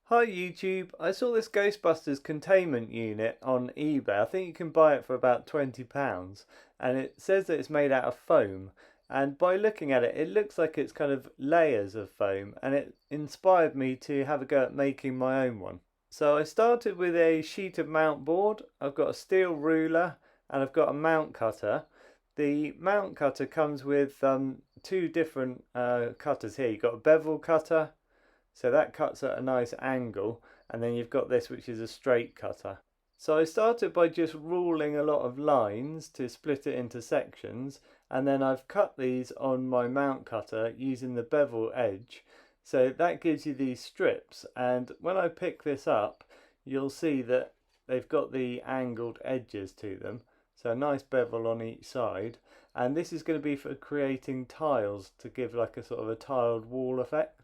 Hi YouTube, I saw this Ghostbusters Containment Unit on eBay. I think you can buy it for about £20 and it says that it's made out of foam, and by looking at it, it looks like it's kind of layers of foam, and it inspired me to have a go at making my own one. So I started with a sheet of mount board. I've got a steel ruler and I've got a mount cutter. The mount cutter comes with two different cutters here. You've got a bevel cutter, so that cuts at a nice angle, and then you've got this which is a straight cutter. So I started by just ruling a lot of lines to split it into sections, and then I've cut these on my mount cutter using the bevel edge. So that gives you these strips, and when I pick this up you'll see that they've got the angled edges to them. So a nice bevel on each side, and this is going to be for creating tiles to give like a sort of a tiled wall effect.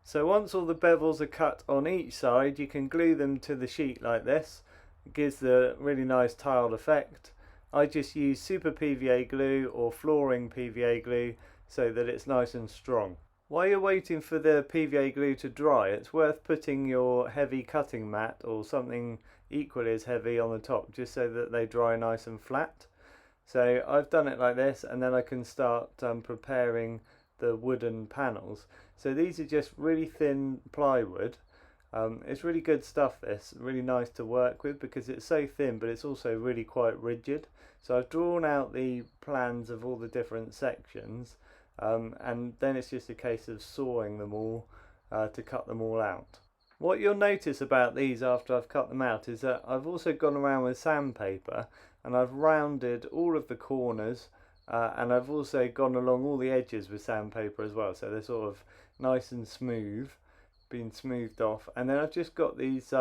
So once all the bevels are cut on each side, you can glue them to the sheet like this. It gives the really nice tiled effect. I just use super PVA glue or flooring PVA glue so that it's nice and strong. While you're waiting for the PVA glue to dry, it's worth putting your heavy cutting mat or something equally as heavy on the top, just so that they dry nice and flat. So I've done it like this, and then I can start preparing the wooden panels. So these are just really thin plywood. It's really good stuff, this, really nice to work with because it's so thin, but it's also really quite rigid. So I've drawn out the plans of all the different sections, and then it's just a case of sawing them all to cut them all out. What you'll notice about these after I've cut them out is that I've also gone around with sandpaper and I've rounded all of the corners, and I've also gone along all the edges with sandpaper as well, so they're sort of nice and smooth, been smoothed off. And then I've just got these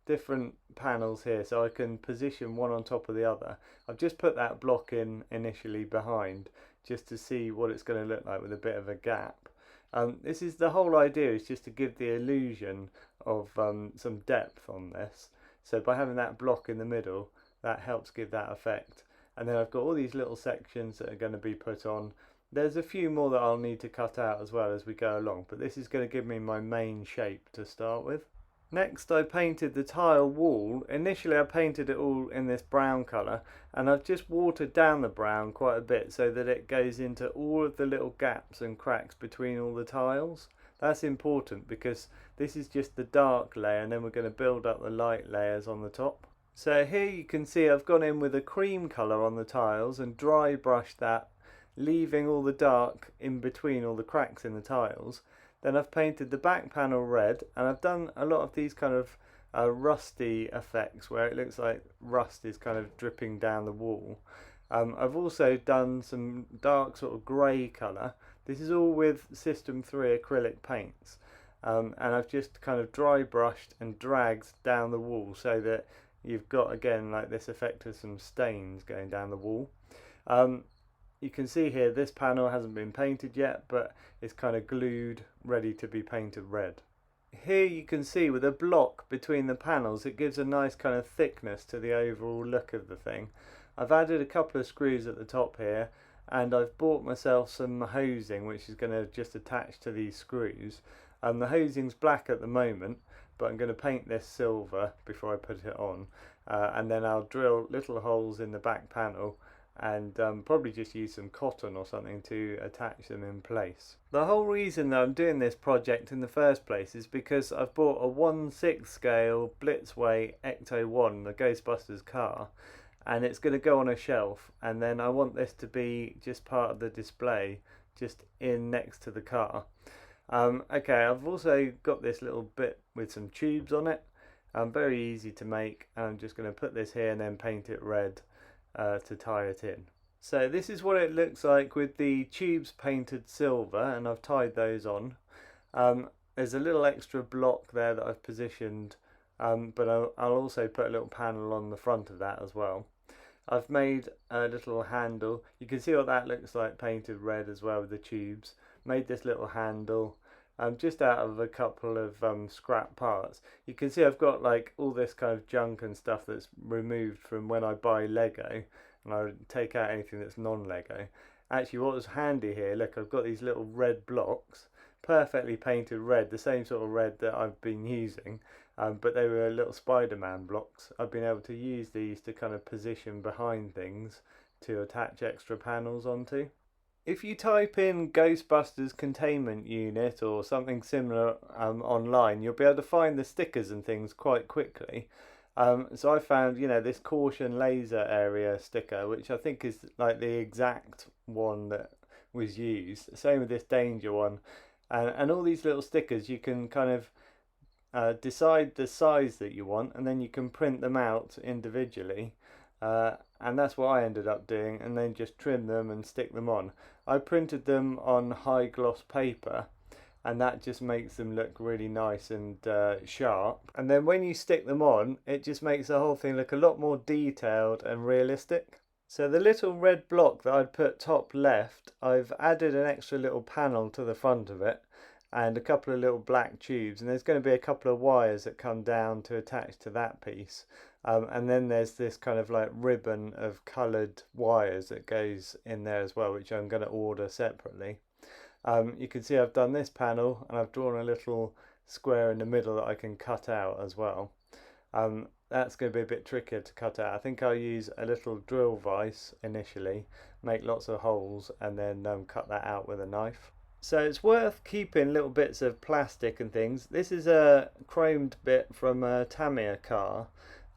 different panels here so I can position one on top of the other. I've just put that block in initially behind just to see what it's going to look like with a bit of a gap. This is the whole idea, is just to give the illusion of some depth on this. So by having that block in the middle, that helps give that effect. And then I've got all these little sections that are going to be put on. There's a few more that I'll need to cut out as well as we go along, but this is going to give me my main shape to start with. Next I painted the tile wall. Initially I painted it all in this brown colour, and I've just watered down the brown quite a bit so that it goes into all of the little gaps and cracks between all the tiles. That's important because this is just the dark layer, and then we're going to build up the light layers on the top. So here you can see I've gone in with a cream colour on the tiles and dry brushed that, leaving all the dark in between all the cracks in the tiles. Then I've painted the back panel red, and I've done a lot of these kind of rusty effects where it looks like rust is kind of dripping down the wall. I've also done some dark sort of grey colour. This is all with System 3 acrylic paints, and I've just kind of dry brushed and dragged down the wall so that you've got again like this effect of some stains going down the wall. You can see here this panel hasn't been painted yet, but it's kind of glued, ready to be painted red. Here you can see with a block between the panels, it gives a nice kind of thickness to the overall look of the thing. I've added a couple of screws at the top here, and I've bought myself some hosing which is going to just attach to these screws. The hosing's black at the moment, but I'm going to paint this silver before I put it on, and then I'll drill little holes in the back panel and probably just use some cotton or something to attach them in place. The whole reason that I'm doing this project in the first place is because I've bought a 1/6 scale Blitzway Ecto-1, the Ghostbusters car, and it's going to go on a shelf, and then I want this to be just part of the display, just in next to the car. Okay, I've also got this little bit with some tubes on it, very easy to make. I'm just going to put this here and then paint it red to tie it in. So this is what it looks like with the tubes painted silver, and I've tied those on. There's a little extra block there that I've positioned, but I'll also put a little panel on the front of that as well. I've made a little handle. You can see what that looks like painted red as well with the tubes. Made this little handle just out of a couple of scrap parts. You can see I've got like all this kind of junk and stuff that's removed from when I buy Lego, and I take out anything that's non-Lego. Actually, what was handy here, look, I've got these little red blocks perfectly painted red, the same sort of red that I've been using, but they were little Spider-Man blocks. I've been able to use these to kind of position behind things to attach extra panels onto. If you type in Ghostbusters Containment Unit or something similar online, you'll be able to find the stickers and things quite quickly. So I found, this caution laser area sticker, which I think is like the exact one that was used. Same with this danger one. And all these little stickers, you can kind of decide the size that you want, and then you can print them out individually. And that's what I ended up doing, and then just trim them and stick them on. I printed them on high gloss paper, and that just makes them look really nice and sharp. And then when you stick them on, it just makes the whole thing look a lot more detailed and realistic. So the little red block that I'd put top left, I've added an extra little panel to the front of it and a couple of little black tubes, and there's going to be a couple of wires that come down to attach to that piece. And then there's this kind of like ribbon of coloured wires that goes in there as well, which I'm going to order separately. You can see I've done this panel, and I've drawn a little square in the middle that I can cut out as well. That's going to be a bit trickier to cut out. I think I'll use a little drill vise initially, make lots of holes, and then cut that out with a knife. So it's worth keeping little bits of plastic and things. This is a chromed bit from a Tamiya car.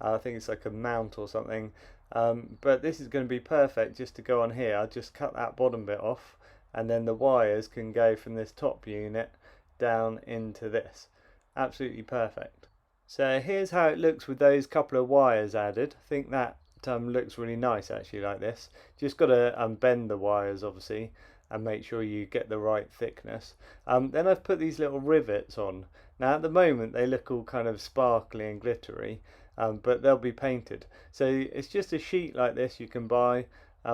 I think it's like a mount or something. But this is going to be perfect just to go on here. I'll just cut that bottom bit off, and then the wires can go from this top unit down into this. Absolutely perfect. So here's how it looks with those couple of wires added. I think that looks really nice actually like this. Just got to bend the wires obviously and make sure you get the right thickness. Then I've put these little rivets on. Now at the moment they look all kind of sparkly and glittery, but they'll be painted. So it's just a sheet like this you can buy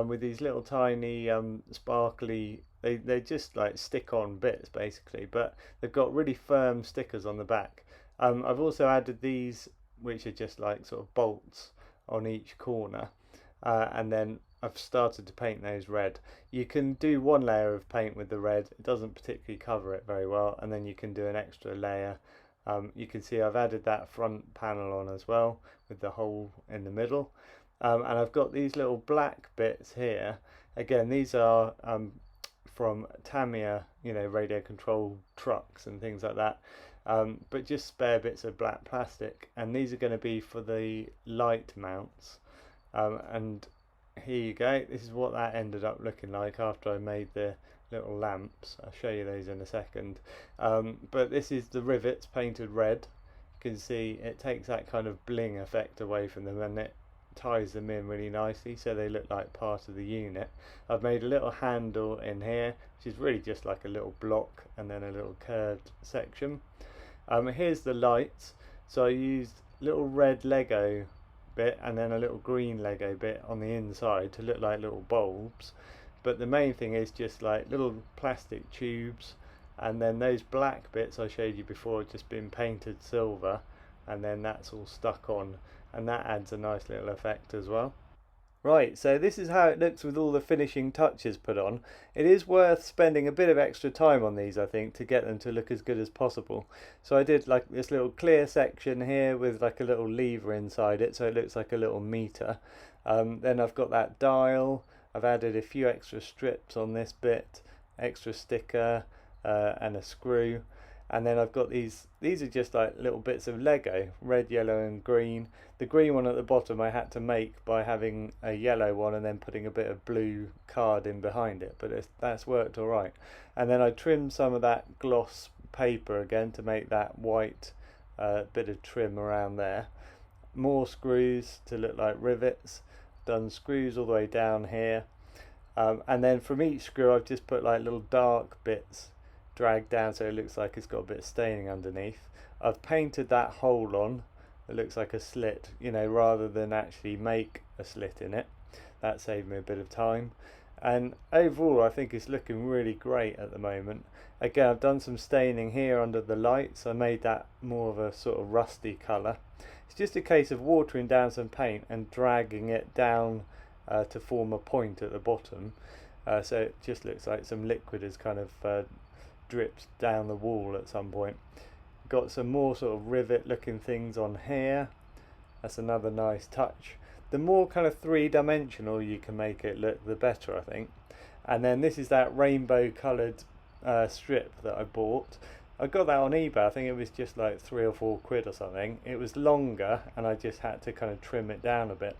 with these little tiny sparkly, they just like stick on bits basically, but they've got really firm stickers on the back. I've also added these, which are just like sort of bolts on each corner, and then I've started to paint those red. You can do one layer of paint with the red, it doesn't particularly cover it very well, and then you can do an extra layer. You can see I've added that front panel on as well with the hole in the middle, and I've got these little black bits here. Again, these are from Tamiya, radio control trucks and things like that. But just spare bits of black plastic, and these are going to be for the light mounts. And here you go, this is what that ended up looking like after I made the little lamps. I'll show you those in a second. But this is the rivets painted red. You can see it takes that kind of bling effect away from them, and it ties them in really nicely so they look like part of the unit. I've made a little handle in here, which is really just like a little block and then a little curved section. Here's the lights. So I used little red Lego bit and then a little green Lego bit on the inside to look like little bulbs, but the main thing is just like little plastic tubes, and then those black bits I showed you before have just been painted silver, and then that's all stuck on, and that adds a nice little effect as well. Right, so this is how it looks with all the finishing touches put on. It is worth spending a bit of extra time on these, I think, to get them to look as good as possible. So I did like this little clear section here with like a little lever inside it, so it looks like a little meter. Then I've got that dial. I've added a few extra strips on this bit, extra sticker, and a screw. And then I've got these are just like little bits of Lego, red, yellow and green. The green one at the bottom I had to make by having a yellow one and then putting a bit of blue card in behind it, but that's worked alright. And then I trimmed some of that gloss paper again to make that white bit of trim around there. More screws to look like rivets, done screws all the way down here. And then from each screw I've just put like little dark bits dragged down so it looks like it's got a bit of staining underneath. I've painted that hole on, it looks like a slit, rather than actually make a slit in it. That saved me a bit of time, and overall I think it's looking really great at the moment. Again, I've done some staining here under the lights. I made that more of a sort of rusty colour. It's just a case of watering down some paint and dragging it down to form a point at the bottom, so it just looks like some liquid has kind of drips down the wall at some point. Got some more sort of rivet looking things on here. That's another nice touch. The more kind of three-dimensional you can make it look, the better, I think. And then this is that rainbow coloured strip that I bought. I got that on eBay. I think it was just like £3 or £4 or something. It was longer and I just had to kind of trim it down a bit.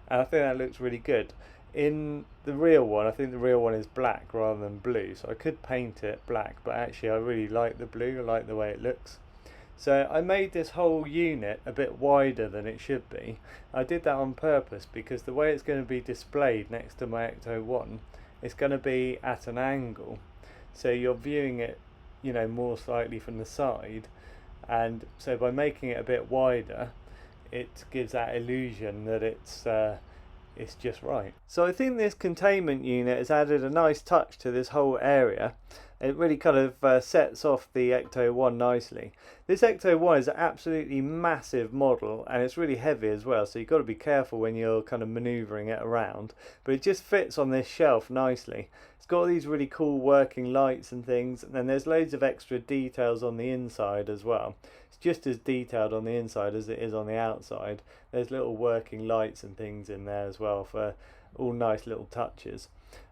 And I think that looks really good. In the real one, I think the real one is black rather than blue, so I could paint it black, but actually I really like the blue. I like the way it looks. So I made this whole unit a bit wider than it should be. I did that on purpose because the way it's going to be displayed next to my Ecto-1, it's going to be at an angle. So you're viewing it, you know, more slightly from the side, and so by making it a bit wider, it gives that illusion that it's just right. So I think this containment unit has added a nice touch to this whole area. It really kind of sets off the Ecto-1 nicely. This Ecto-1 is an absolutely massive model and it's really heavy as well, so you've got to be careful when you're kind of manoeuvring it around. But it just fits on this shelf nicely. It's got all these really cool working lights and things, and then there's loads of extra details on the inside as well. It's just as detailed on the inside as it is on the outside. There's little working lights and things in there as well for all nice little touches.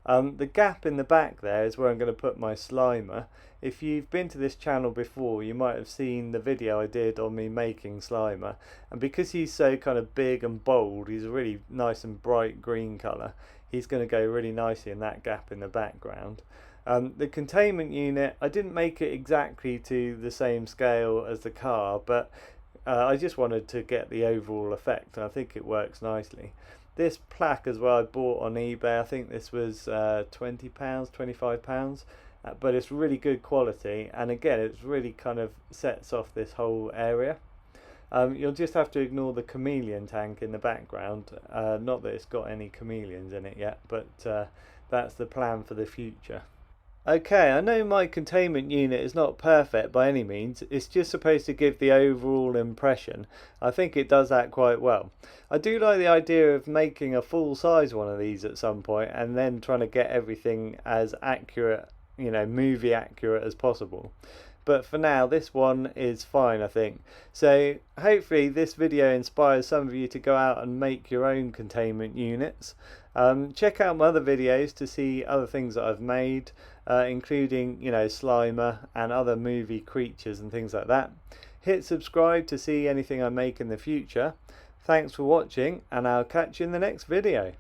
The gap in the back there is where I'm going to put my Slimer. If you've been to this channel before, you might have seen the video I did on me making Slimer, and because he's so kind of big and bold, he's a really nice and bright green colour, he's going to go really nicely in that gap in the background. The containment unit, I didn't make it exactly to the same scale as the car, but I just wanted to get the overall effect, and I think it works nicely. This plaque as well I bought on eBay. I think this was £20, £25, but it's really good quality, and again it's really kind of sets off this whole area. You'll just have to ignore the chameleon tank in the background. Not that it's got any chameleons in it yet, but that's the plan for the future. Okay, I know my containment unit is not perfect by any means, it's just supposed to give the overall impression. I think it does that quite well. I do like the idea of making a full size one of these at some point and then trying to get everything as accurate, you know, movie accurate as possible. But for now, this one is fine, I think. So hopefully this video inspires some of you to go out and make your own containment units. Check out my other videos to see other things that I've made, including, you know, Slimer and other movie creatures and things like that. Hit subscribe to see anything I make in the future. Thanks for watching, and I'll catch you in the next video.